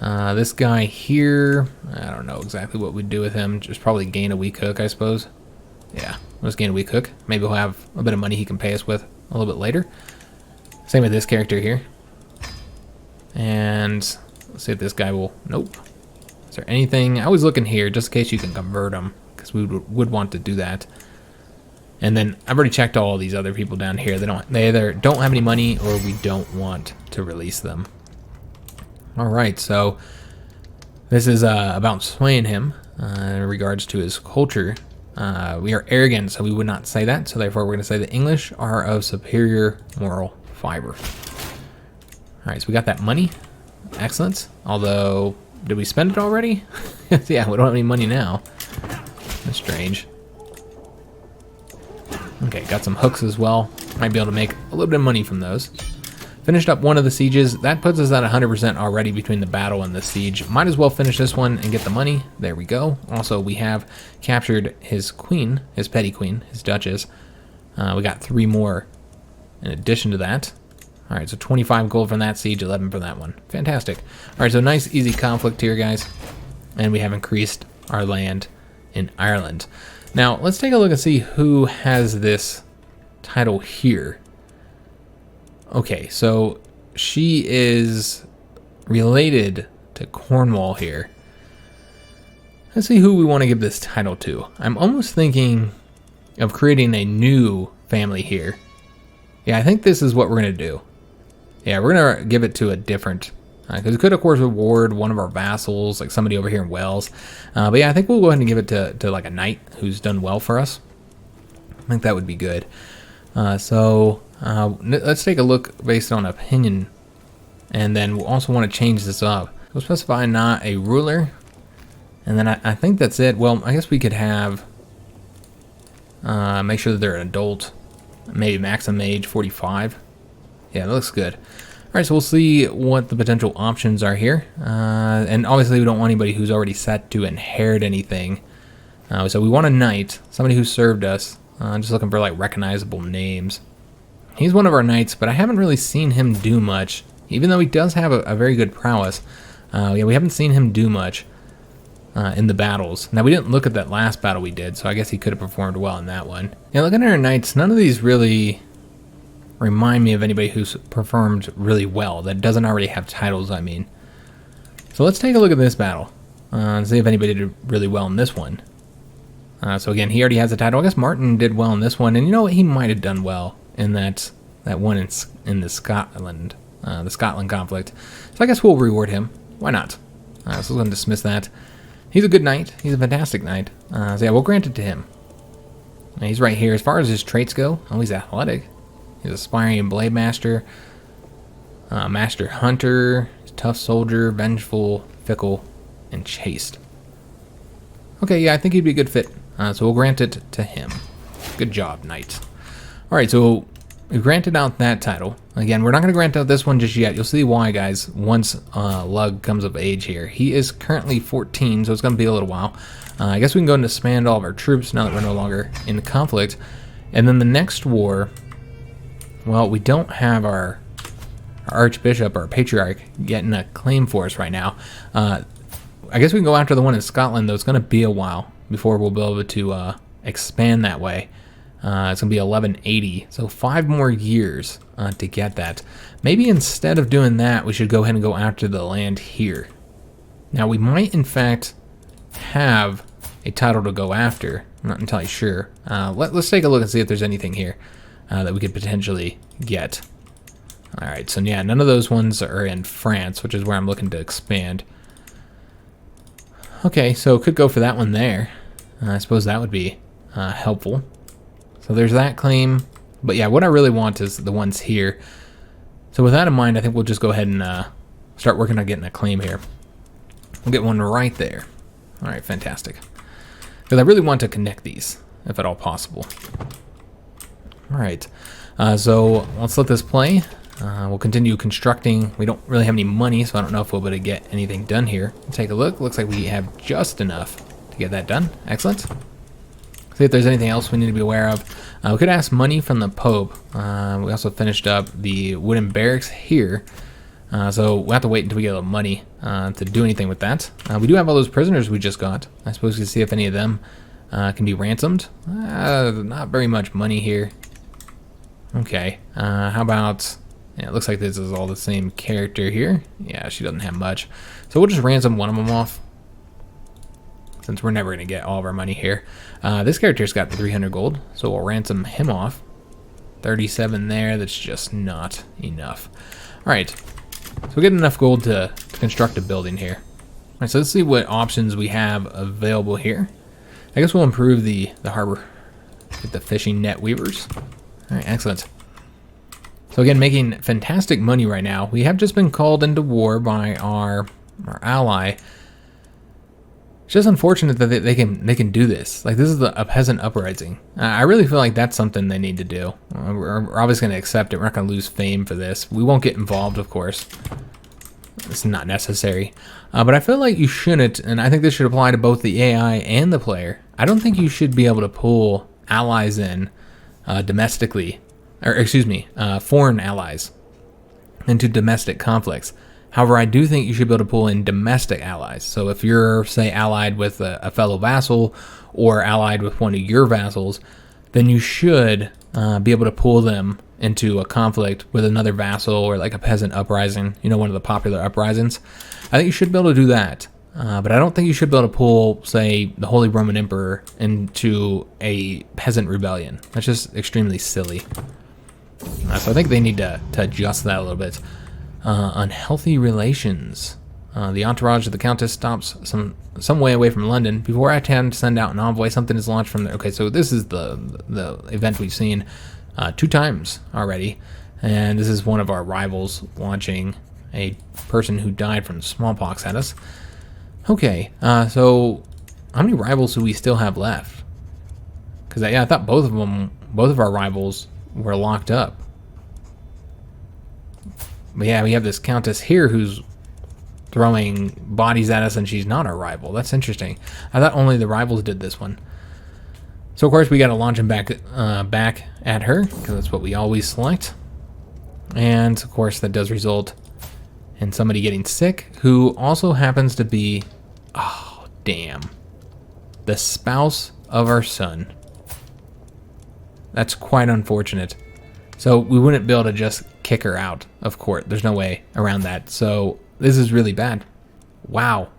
This guy here, I don't know exactly what we'd do with him. Just probably gain a weak hook, I suppose. Yeah, let's gain a weak hook. Maybe we'll have a bit of money he can pay us with a little bit later. Same with this character here. And let's see if this guy will... Nope. Is there anything? I was looking here just in case you can convert them, because we would want to do that. And then I've already checked all these other people down here. They either don't have any money or we don't want to release them. All right, so this is about swaying him in regards to his culture. We are arrogant, so we would not say that. So therefore, we're going to say the English are of superior moral fiber. All right, so we got that money. Excellent. Although, did we spend it already? Yeah, we don't have any money now. That's strange. Okay, got some hooks as well. Might be able to make a little bit of money from those. Finished up one of the sieges. That puts us at 100% already between the battle and the siege. Might as well finish this one and get the money. There we go. Also, we have captured his queen, his petty queen, his duchess. We got 3 more in addition to that. All right, so 25 gold from that siege, 11 for that one. Fantastic. All right, so nice, easy conflict here, guys. And we have increased our land in Ireland. Now, let's take a look and see who has this title here. Okay, so she is related to Cornwall here. Let's see who we want to give this title to. I'm almost thinking of creating a new family here. Yeah, I think this is what we're going to do. Yeah, we're going to give it to a different... Because we could, of course, reward one of our vassals, like somebody over here in Wales. But yeah, I think we'll go ahead and give it to like a knight who's done well for us. I think that would be good. Let's take a look based on opinion. And then we'll also want to change this up. We'll specify not a ruler. And then I think that's it. Well, I guess we could have... make sure that they're an adult. Maybe maximum age 45. Yeah, that looks good. All right, so we'll see what the potential options are here. And obviously we don't want anybody who's already set to inherit anything. So we want a knight, somebody who served us. Just looking for like recognizable names. He's one of our knights, but I haven't really seen him do much. Even though he does have a very good prowess. Yeah, we haven't seen him do much in the battles. Now, we didn't look at that last battle we did, so I guess he could have performed well in that one. Yeah, looking at our knights, none of these really remind me of anybody who's performed really well, that doesn't already have titles, I mean. So let's take a look at this battle and see if anybody did really well in this one. So again, he already has a title. I guess Martin did well in this one, and you know what? He might have done well in that one in the Scotland conflict. So I guess we'll reward him. Why not? So we're going to dismiss that. He's a good knight. He's a fantastic knight. So yeah, we'll grant it to him. Now, he's right here. As far as his traits go, oh, he's athletic. He's aspiring blade master, master hunter, tough soldier, vengeful, fickle, and chaste. Okay, yeah, I think he'd be a good fit. So we'll grant it to him. Good job, knight. All right, so we granted out that title. Again, we're not going to grant out this one just yet. You'll see why, guys, once Lug comes of age here. He is currently 14, so it's going to be a little while. I guess we can go and disband all of our troops now that we're no longer in conflict. And then the next war... Well, we don't have our archbishop or patriarch getting a claim for us right now. I guess we can go after the one in Scotland, though it's going to be a while before we'll be able to expand that way. It's going to be 1180, so 5 more years to get that. Maybe instead of doing that, we should go ahead and go after the land here. Now, we might, in fact, have a title to go after. I'm not entirely sure. Let's take a look and see if there's anything here that we could potentially get. All right, so yeah, none of those ones are in France, which is where I'm looking to expand. Okay, so could go for that one there. I suppose that would be helpful. So there's that claim. But yeah, what I really want is the ones here. So with that in mind, I think we'll just go ahead and start working on getting a claim here. We'll get one right there. All right, fantastic. Because I really want to connect these, if at all possible. All right, so let's let this play. We'll continue constructing. We don't really have any money, so I don't know if we'll be able to get anything done here. Let's take a look. Looks like we have just enough to get that done. Excellent. See if there's anything else we need to be aware of. We could ask money from the Pope. We also finished up the wooden barracks here. So we'll have to wait until we get a little money to do anything with that. We do have all those prisoners we just got. I suppose we can see if any of them can be ransomed. Not very much money here. Okay, how about, yeah, it looks like this is all the same character here. Yeah, she doesn't have much. So we'll just ransom one of them off, since we're never going to get all of our money here. This character's got 300 gold, so we'll ransom him off. 37 there, that's just not enough. All right, so we get enough gold to construct a building here. All right, so let's see what options we have available here. I guess we'll improve the harbor. Get the fishing net weavers. All right, excellent. So again, making fantastic money right now. We have just been called into war by our ally. It's just unfortunate that they can do this. Like, this is a peasant uprising. I really feel like that's something they need to do. We're obviously going to accept it. We're not going to lose fame for this. We won't get involved, of course. It's not necessary. But I feel like you shouldn't, and I think this should apply to both the AI and the player. I don't think you should be able to pull allies in domestically, or excuse me, foreign allies into domestic conflicts. However, I do think you should be able to pull in domestic allies. So if you're, say, allied with a fellow vassal or allied with one of your vassals, then you should be able to pull them into a conflict with another vassal or like a peasant uprising, you know, one of the popular uprisings. I think you should be able to do that. But I don't think you should be able to pull, say, the Holy Roman Emperor into a peasant rebellion. That's just extremely silly. So I think they need to adjust that a little bit. Unhealthy relations. The entourage of the Countess stops some way away from London. Before I attempt to send out an envoy, something is launched from there. Okay, so this is the event we've seen 2 times already. And this is one of our rivals launching a person who died from smallpox at us. Okay, so how many rivals do we still have left? Because I thought both of our rivals were locked up. But yeah, we have this countess here who's throwing bodies at us, and she's not our rival. That's interesting. I thought only the rivals did this one. So of course we got to launch him back at her, because that's what we always select. And of course that does result in somebody getting sick, who also happens to be, oh damn, the spouse of our son. That's quite unfortunate. So we wouldn't be able to just kick her out of court. There's no way around that. So this is really bad. Wow.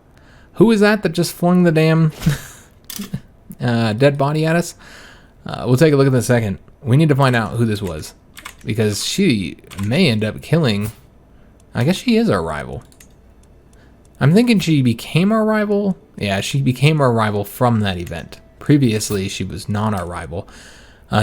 Who is that just flung the damn dead body at us? We'll take a look at this in a second. We need to find out who this was, because she may end up killing... I guess she is our rival. I'm thinking she became our rival. Yeah, she became our rival from that event. Previously, she was not our rival.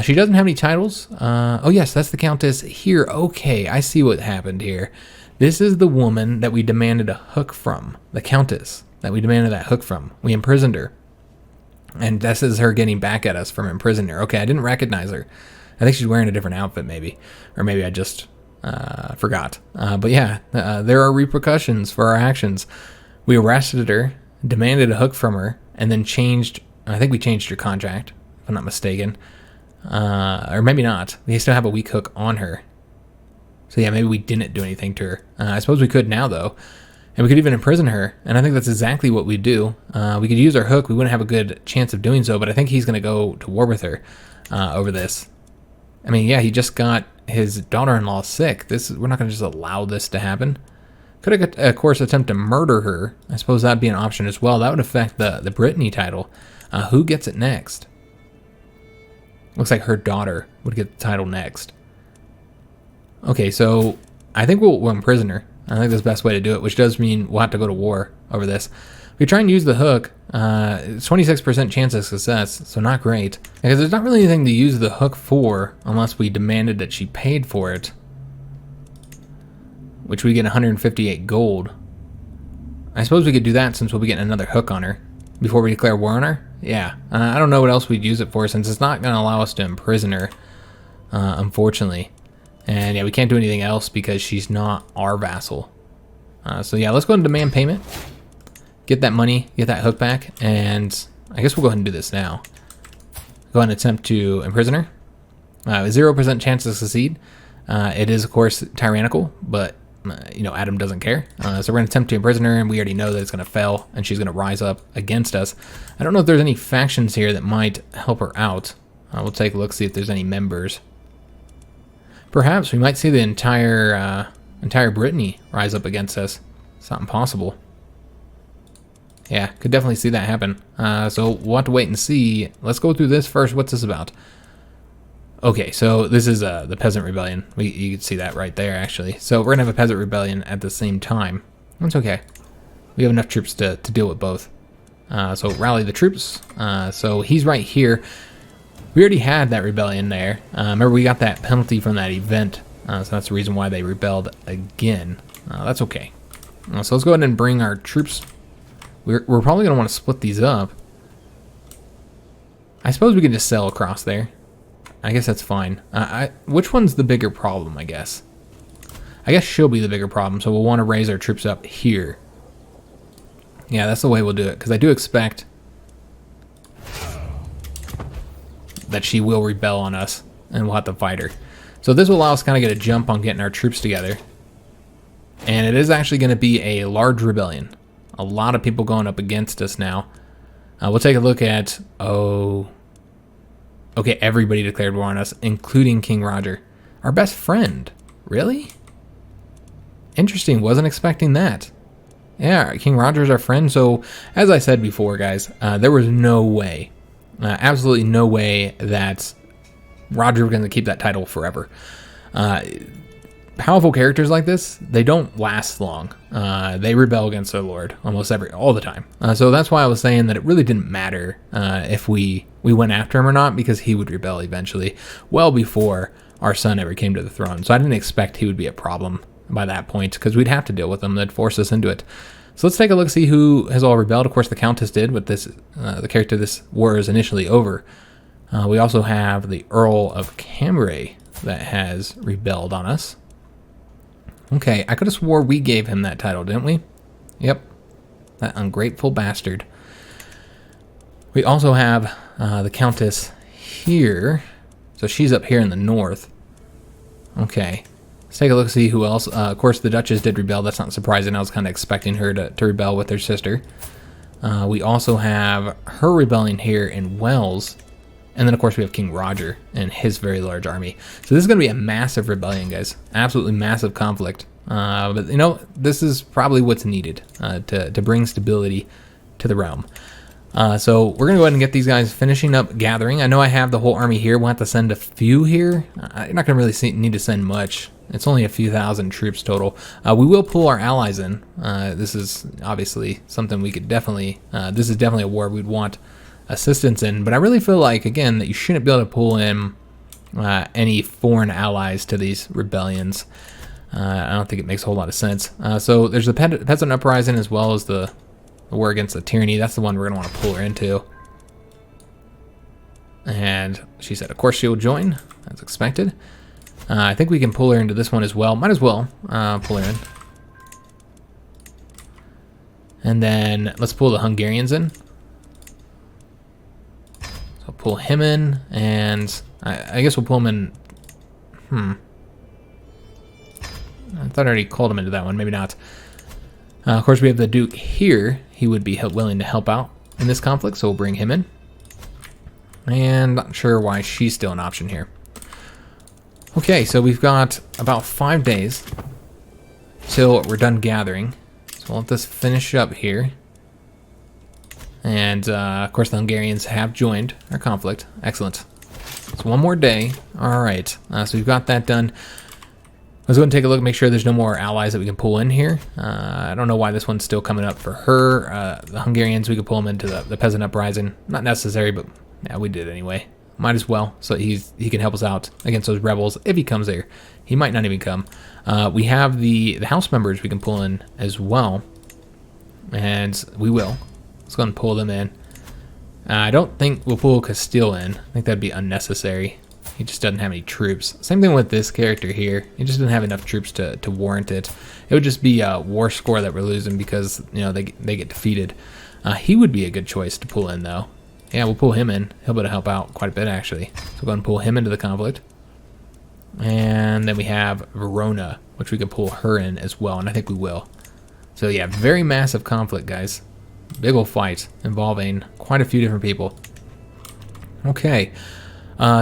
She doesn't have any titles. Oh yes, that's the Countess here. Okay, I see what happened here. This is the woman that we demanded a hook from. The Countess that we demanded that hook from. We imprisoned her. And this is her getting back at us from imprisoning her. Okay, I didn't recognize her. I think she's wearing a different outfit maybe. Or maybe I just forgot. But yeah, there are repercussions for our actions. We arrested her, demanded a hook from her, and then changed... I think we changed her contract, if I'm not mistaken. Or maybe not. We still have a weak hook on her. So yeah, maybe we didn't do anything to her. I suppose we could now, though. And we could even imprison her. And I think that's exactly what we do. We could use our hook. We wouldn't have a good chance of doing so, but I think he's going to go to war with her over this. I mean, yeah, he just got his daughter-in-law sick. We're not going to just allow this to happen. Could, of course, attempt to murder her. I suppose that'd be an option as well. That would affect the Brittany title. Who gets it next? Looks like her daughter would get the title next. Okay, so I think we'll imprison her. I think that's the best way to do it, which does mean we'll have to go to war over this. If we try and use the hook, it's 26% chance of success, so not great. Because there's not really anything to use the hook for unless we demanded that she paid for it, which we get 158 gold. I suppose we could do that since we'll be getting another hook on her before we declare war on her. Yeah, I don't know what else we'd use it for, since it's not going to allow us to imprison her, unfortunately. And yeah, we can't do anything else because she's not our vassal. So yeah, let's go ahead and demand payment. Get that money, get that hook back, and I guess we'll go ahead and do this now. Go ahead and attempt to imprison her. 0% chance to succeed. It is, of course, tyrannical, but you know, Adam doesn't care. So we're going to attempt to imprison her, and we already know that it's going to fail, and she's going to rise up against us. I don't know if there's any factions here that might help her out. We'll take a look, see if there's any members. Perhaps we might see the entire Brittany rise up against us. It's not impossible. Yeah, could definitely see that happen. So we'll have to wait and see. Let's go through this first. What's this about? Okay, so this is the peasant rebellion. You can see that right there, actually. So we're going to have a peasant rebellion at the same time. That's okay. We have enough troops to deal with both. So rally the troops. So he's right here. We already had that rebellion there. Remember, we got that penalty from that event. So that's the reason why they rebelled again. That's okay. So let's go ahead and bring our troops. We're probably going to want to split these up. I suppose we can just sail across there. I guess that's fine. Which one's the bigger problem, I guess? I guess she'll be the bigger problem, so we'll want to raise our troops up here. Yeah, that's the way we'll do it, because I do expect that she will rebel on us, and we'll have to fight her. So this will allow us to kind of get a jump on getting our troops together. And it is actually going to be a large rebellion. A lot of people going up against us now. We'll take a look at... Oh... Okay, everybody declared war on us, including King Roger. Our best friend. Really? Interesting, wasn't expecting that. Yeah, King Roger's our friend, so as I said before, guys, there was no way, absolutely no way that Roger was going to keep that title forever. Powerful characters like this, they don't last long. They rebel against their lord all the time. So that's why I was saying that it really didn't matter if we went after him or not, because he would rebel eventually, well before our son ever came to the throne. So I didn't expect he would be a problem by that point, because we'd have to deal with him. They'd force us into it. So let's take a look, see who has all rebelled. Of course, the Countess did, but this the character this war is initially over. We also have the Earl of Cambrai that has rebelled on us. Okay, I could have swore we gave him that title, didn't we? Yep, that ungrateful bastard. We also have the Countess here. So she's up here in the north. Okay, let's take a look, see who else. Of course, the Duchess did rebel. That's not surprising. I was kind of expecting her to rebel with her sister. We also have her rebelling here in Wales. And then, of course, we have King Roger and his very large army. So this is going to be a massive rebellion, guys. Absolutely massive conflict. But, you know, this is probably what's needed to bring stability to the realm. So we're going to go ahead and get these guys finishing up gathering. I know I have the whole army here. We'll have to send a few here. You're not going to really need to send much. It's only a few thousand troops total. We will pull our allies in. This is obviously something we could definitely... this is definitely a war we'd want assistance in, but I really feel like, again, that you shouldn't be able to pull in any foreign allies to these rebellions. I don't think it makes a whole lot of sense. So there's the peasant uprising, as well as the war against the tyranny. That's the one we're going to want to pull her into. And she said, of course, she'll join, as expected. I think we can pull her into this one as well. Might as well pull her in. And then let's pull the Hungarians in. So pull him in, and I guess we'll pull him in. I thought I already called him into that one. Maybe not. Of course, we have the Duke here. He would be willing to help out in this conflict, so we'll bring him in. And not sure why she's still an option here. Okay, so we've got about 5 days till we're done gathering. So we'll let this finish up here. And, of course, the Hungarians have joined our conflict. Excellent. So one more day. All right. So we've got that done. Let's go and take a look, make sure there's no more allies that we can pull in here. I don't know why this one's still coming up for her. The Hungarians, we could pull them into the peasant uprising. Not necessary, but yeah, we did anyway. Might as well, so he can help us out against those rebels if he comes there. He might not even come. We have the house members we can pull in as well, and we will. Let's go and pull them in. I don't think we'll pull Castile in. I think that'd be unnecessary. He just doesn't have any troops. Same thing with this character here. He just doesn't have enough troops to warrant it. It would just be a war score that we're losing because, you know, they get defeated. He would be a good choice to pull in, though. Yeah, we'll pull him in. He'll be able to help out quite a bit, actually. So we'll go and pull him into the conflict. And then we have Verona, which we can pull her in as well, and I think we will. So yeah, very massive conflict, guys. Big ol' fight involving quite a few different people. Okay.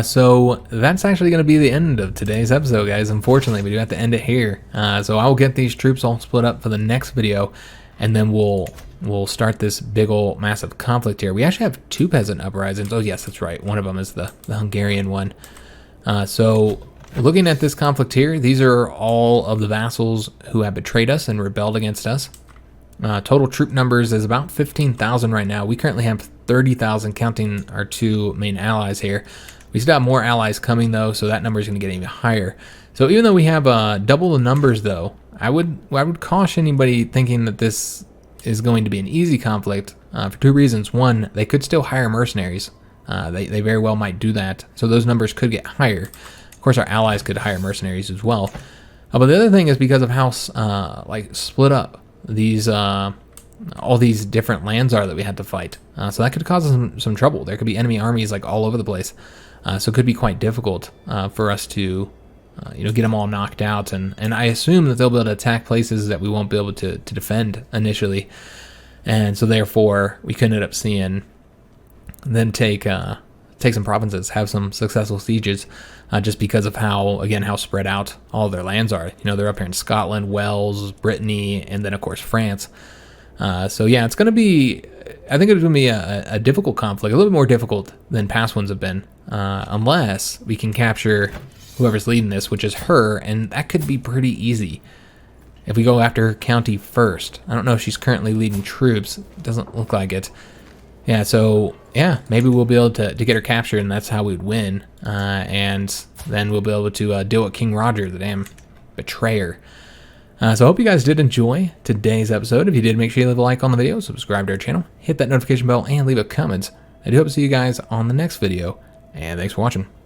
So that's actually going to be the end of today's episode, guys. Unfortunately, we do have to end it here. So I will get these troops all split up for the next video, and then we'll start this big old massive conflict here. We actually have 2 peasant uprisings. Oh yes, that's right. One of them is the Hungarian one. So looking at this conflict here, these are all of the vassals who have betrayed us and rebelled against us. Total troop numbers is about 15,000 right now. We currently have 30,000 counting our two main allies here. We still have more allies coming though, so that number is going to get even higher. So even though we have double the numbers though, I would caution anybody thinking that this is going to be an easy conflict for two reasons. One, they could still hire mercenaries. They very well might do that, so those numbers could get higher. Of course, our allies could hire mercenaries as well. But the other thing is because of how like split up these all these different lands are that we had to fight. So that could cause us some trouble. There could be enemy armies like all over the place. So it could be quite difficult for us to get them all knocked out. And I assume that they'll be able to attack places that we won't be able to defend initially. And so therefore we could end up seeing them take some provinces, have some successful sieges, just because of how spread out all of their lands are. They're up here in Scotland, Wales, Brittany, and then of course France. So yeah, it's going to be, I think it's going to be a difficult conflict, a little bit more difficult than past ones have been, unless we can capture whoever's leading this, which is her, and that could be pretty easy if we go after her county first. I don't know if she's currently leading troops. It doesn't look like it. Yeah, so yeah, maybe we'll be able to get her captured, and that's how we'd win. And then we'll be able to deal with King Roger, the damn betrayer. So I hope you guys did enjoy today's episode. If you did, make sure you leave a like on the video, subscribe to our channel, hit that notification bell, and leave a comment. I do hope to see you guys on the next video, and thanks for watching.